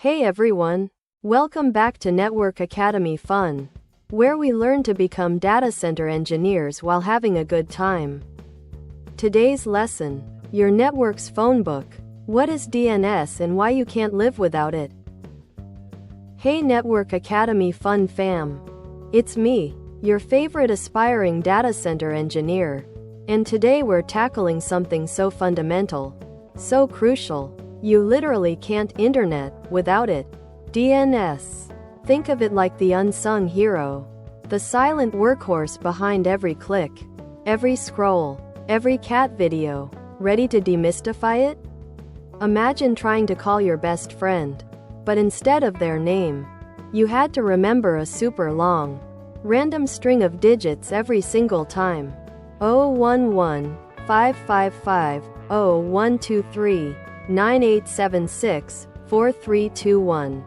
Hey everyone! Welcome back to Network Academy Fun, where we learn to become data center engineers while having a good time. Today's lesson: your network's phone book. What is DNS and why you can't live without it? Hey Network Academy Fun fam! It's me, your favorite aspiring data center engineer, and today we're tackling something so fundamental, so crucial. You literally can't internet without it. DNS. Think of it like the unsung hero, the silent workhorse behind every click, every scroll, every cat video. Ready to demystify it? Imagine trying to call your best friend, but instead of their name, you had to remember a super long, random string of digits every single time. 011 555 0123 9876 4321.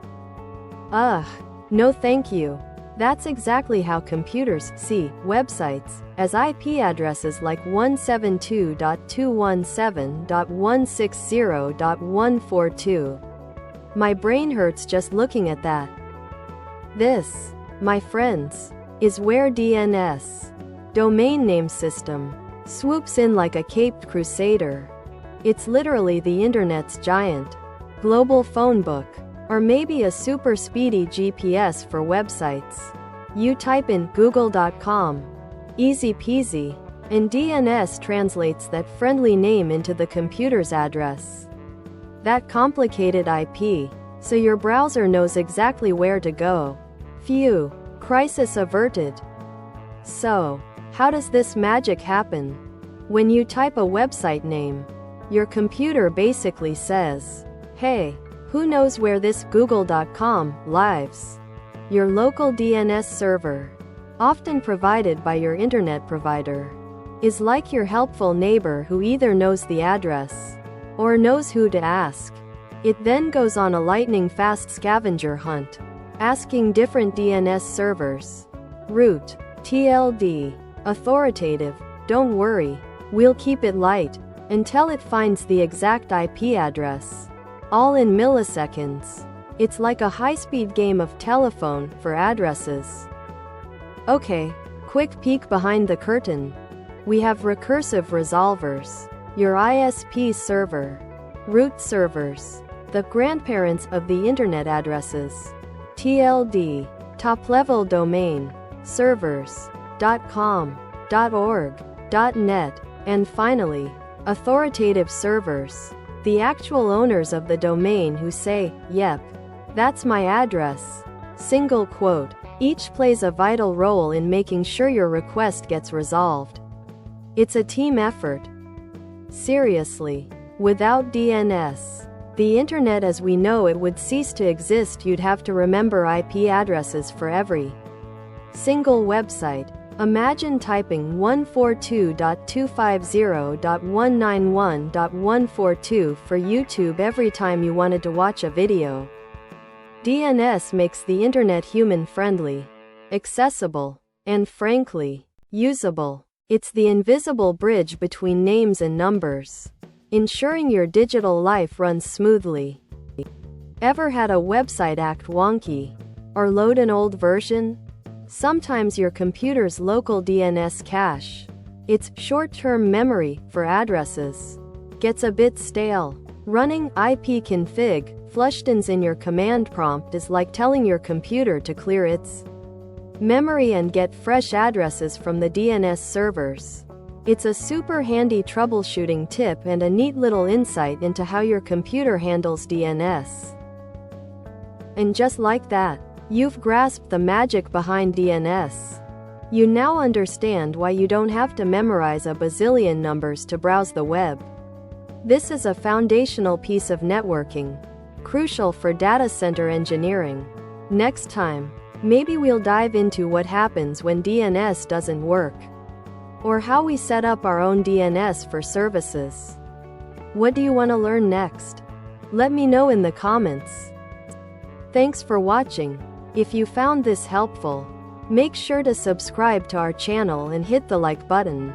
Ugh, no thank you. That's exactly how computers see websites, as IP addresses like 172.217.160.142. My brain hurts just looking at that. This, my friends, is where DNS, domain name system, swoops in like a caped crusader. It's literally the internet's giant, global phone book, or maybe a super speedy GPS for websites. You type in google.com, easy peasy, and DNS translates that friendly name into the computer's address. That complicated IP, so your browser knows exactly where to go. Phew, crisis averted. So, how does this magic happen? When you type a website name, your computer basically says, "Hey, who knows where this google.com lives?" Your local DNS server, often provided by your internet provider, is like your helpful neighbor who either knows the address or knows who to ask. It then goes on a lightning-fast scavenger hunt, asking different DNS servers. Root, TLD, authoritative, don't worry, we'll keep it light, until it finds the exact IP address. All in milliseconds. It's like a high-speed game of telephone for addresses. Okay, quick peek behind the curtain. We have recursive resolvers, your ISP server, root servers, the grandparents of the internet addresses, TLD, top-level domain, servers, .com, .org, .net, and finally, authoritative servers, the actual owners of the domain who say, "Yep, that's my address." Single quote. Each plays a vital role in making sure your request gets resolved. It's a team effort. Seriously, without DNS, the internet as we know it would cease to exist. You'd have to remember IP addresses for every single website. Imagine typing 142.250.191.142 for YouTube every time you wanted to watch a video. DNS makes the internet human-friendly, accessible, and frankly, usable. It's the invisible bridge between names and numbers, ensuring your digital life runs smoothly. Ever had a website act wonky? Or load an old version? Sometimes your computer's local DNS cache, its short-term memory for addresses, gets a bit stale. Running ipconfig flushdowns in your command prompt is like telling your computer to clear its memory and get fresh addresses from the DNS servers. It's a super handy troubleshooting tip and a neat little insight into how your computer handles DNS. And just like that, you've grasped the magic behind DNS. You now understand why you don't have to memorize a bazillion numbers to browse the web. This is a foundational piece of networking, crucial for data center engineering. Next time, maybe we'll dive into what happens when DNS doesn't work, or how we set up our own DNS for services. What do you want to learn next? Let me know in the comments. Thanks for watching. If you found this helpful, make sure to subscribe to our channel and hit the like button.